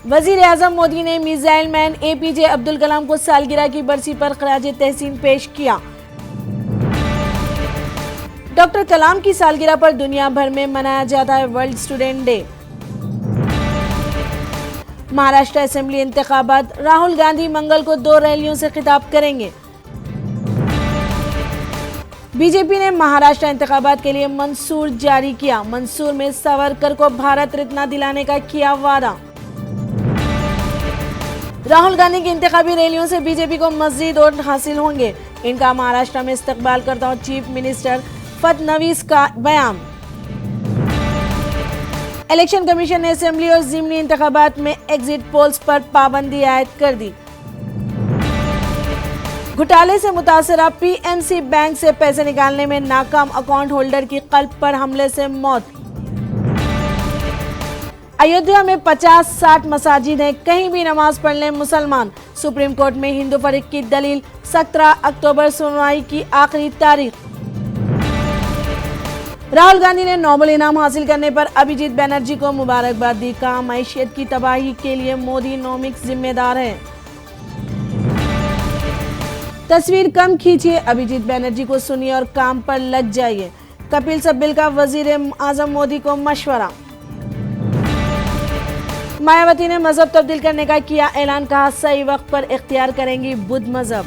वजीर आजम मोदी ने missile man APJ Abdul Kalam को सालगिरह की बरसी पर खराज तहसीन पेश किया। डॉक्टर कलाम की सालगिरह पर दुनिया भर में मनाया जाता है world student day. Maharashtra assembly इंतखाबात, राहुल गांधी मंगल को 2 रैलियों से खिताब करेंगे। बीजेपी ने महाराष्ट्र इंतखाबात के लिए मंसूर जारी किया। मंसूर में सावरकर को भारत रत्न दिलाने का किया वादा। राहुल गांधी की इंतखाबी रैलियों से बीजेपी को मजीद वोट हासिल होंगे। इनका महाराष्ट्र में इस्तकबाल करता हूं, चीफ मिनिस्टर फडणवीस का बयान। इलेक्शन कमीशन ने असेंबली और ज़िमनी इंतखाबात में एग्जिट पोल्स पर पाबंदी आयद कर दी। घोटाले से मुतासरा PNC बैंक से पैसे निकालने में नाकाम अकाउंट होल्डर की कल्ब पर हमले से मौत। अयोध्या में 50-60 मसाजिद हैं, कहीं भी नमाज पढ़ लें मुसलमान। सुप्रीम कोर्ट में हिंदू फरीक की दलील, 17 अक्टूबर सुनवाई की आखिरी तारीख। राहुल गांधी ने नोबेल इनाम हासिल करने पर अभिजीत बनर्जी को मुबारकबाद दी। कहा, मईशत की तबाही के लिए मोदी नोमिक्स जिम्मेदार है। तस्वीर कम खींचिए, अभिजीत बनर्जी को सुनिए और काम पर लग जाइए। कपिल सिब्बल का वजीर आजम मोदी को मशवरा। मायावती ने मजहब तब्दील करने का किया ऐलान। कहा, सही वक्त पर इख्तियार करेंगी बुद्ध मजहब।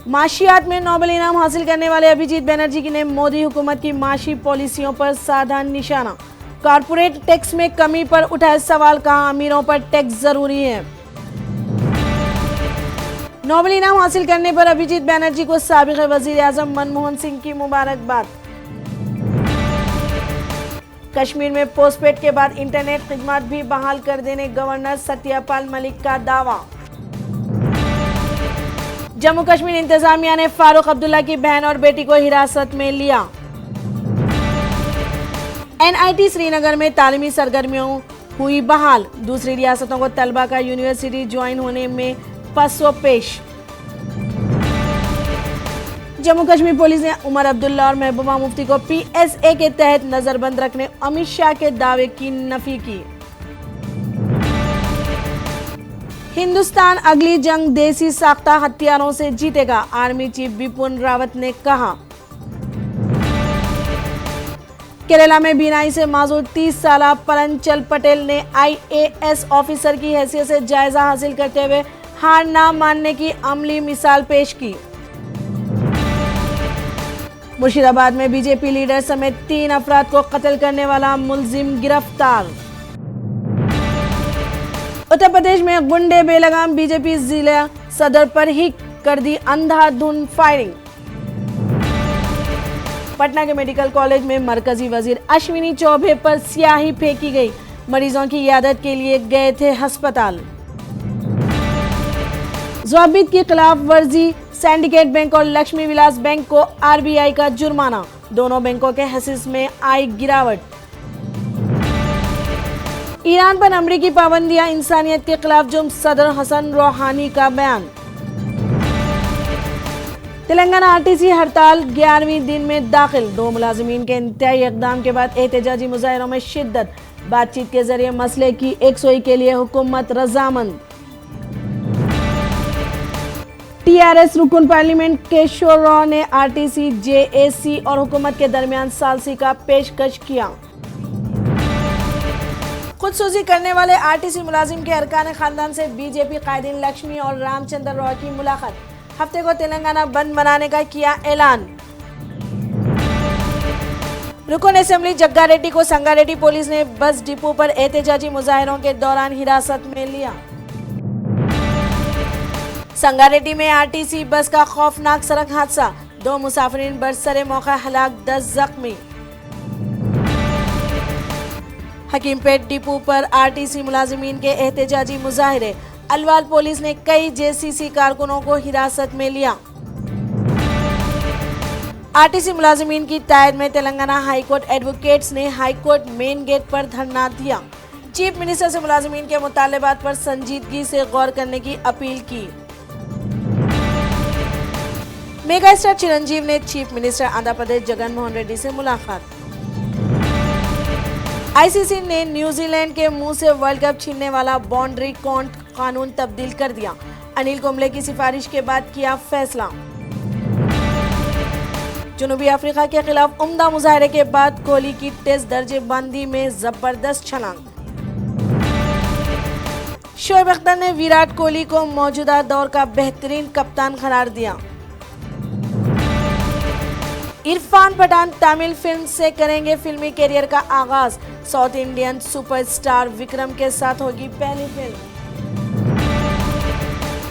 माशियात में नोबेल इनाम हासिल करने वाले अभिजीत बनर्जी ने मोदी हुकूमत की माशी पॉलिसियों पर साधा निशाना। कॉर्पोरेट टैक्स में कमी पर उठाए सवाल। कहा, अमीरों पर टैक्स जरूरी है। नोबेल इनाम हासिल करने पर अभिजीत बनर्जी को साबिक वजीर आजम मनमोहन सिंह की मुबारकबाद। कश्मीर में पोस्टपेड के बाद इंटरनेट खिदमत भी बहाल कर देने गवर्नर सत्यपाल मलिक का दावा। जम्मू कश्मीर इंतजामिया ने फारूक अब्दुल्ला की बहन और बेटी को हिरासत में लिया। NIT श्रीनगर में तालीमी सरगर्मियों हुई बहाल। दूसरी रियासतों को तलबा का यूनिवर्सिटी ज्वाइन होने में पसोपेश। जम्मू कश्मीर पुलिस ने उमर अब्दुल्ला और महबूबा मुफ्ती को PSA के तहत नजरबंद रखने अमित शाह के दावे की नफी की। हिंदुस्तान अगली जंग देसी साख्ता हथियारों से जीतेगा, आर्मी चीफ बिपिन रावत ने कहा। केरला में बीनाई से माजूर 30 साला परंचल पटेल ने IAS ऑफिसर की हैसियत से जायजा हासिल करते हुए हार ना मानने की अमली मिसाल पेश की। मुर्शिदाबाद में बीजेपी लीडर समेत 3 अफराद को कत्ल करने वाला मुलजिम गिरफ्तार। उत्तर प्रदेश में गुंडे बेलगाम बीजेपी जिला सदर पर ही कर दी अंधाधुंध फायरिंग। पटना के मेडिकल कॉलेज में मरकजी वजीर अश्विनी चौबे पर स्याही फेंकी गई। मरीजों की इयादत के लिए गए थे अस्पताल। ज़वाबित की खिलाफ वर्जी, सिंडिकेट बैंक और लक्ष्मी विलास बैंक को RBI का जुर्माना। दोनों बैंकों के हिस्से में आई गिरावट। ईरान पर अमरीकी पाबंदियां इंसानियत के खिलाफ जुर्म, सदर हसन रूहानी का बयान। तेलंगाना RTC हड़ताल 11वीं दिन में दाखिल। 2 मुलाजिमीन के इंतहाई इक़दाम के बाद एहतजाजी मुजाहिरों में शिद्दत। बातचीत के जरिए मसले की एकसोई के लिए हुकूमत रजामंद। TRS रुकन पार्लियामेंट केशव राव ने RTC, JAC और हुकूमत के दरमियान सालसी का पेशकश किया। खुदसूसी करने वाले RTC मुलाजिम के अरकान खानदान से बीजेपी कायदीन लक्ष्मी और रामचंद्र राव की मुलाकात। हफ्ते को तेलंगाना बंद बनाने का किया ऐलान। रुकन असेंबली जग्गारेड्डी को संगारेड्डी पुलिस ने बस डिपो पर एहतजाजी मुजाहिरों के दौरान हिरासत में लिया। संगारेड्डी में RTC बस का खौफनाक सड़क हादसा। 2 मुसाफिरीन बरसरे मौका हलाक, 10 जख्मी। हकीमपेट डिपो पर RTC मुलाजिमीन के एहतजाजी मुजाहिरे। अलवार पुलिस ने कई JCC कारकुनों को हिरासत में लिया। RTC मुलाजिमीन की तायद में तेलंगाना हाईकोर्ट एडवोकेट्स ने हाईकोर्ट मेन गेट पर धरना दिया। चीफ मिनिस्टर से मुलाजिमीन के मुतालबात पर संजीदगी से गौर करने की अपील की। मेगा स्टार चिरंजीव ने चीफ मिनिस्टर आंध्र प्रदेश जगन मोहन रेड्डी से मुलाकात। आईसीसी ने न्यूजीलैंड के मुंह से वर्ल्ड कप छीनने वाला बाउंड्री कॉन्ट कानून तब्दील कर दिया। अनिल कुंबले की सिफारिश के बाद किया फैसला। जनूबी अफ्रीका के खिलाफ उम्दा मुजाहरे के बाद कोहली की टेस्ट दर्जेबंदी में जबरदस्त छलांग। शोएब अख्तर ने विराट कोहली को मौजूदा दौर का बेहतरीन कप्तान करार दिया। इरफान पठान तमिल फिल्म से करेंगे फिल्मी करियर का आगाज। साउथ इंडियन सुपरस्टार विक्रम के साथ होगी पहली फिल्म।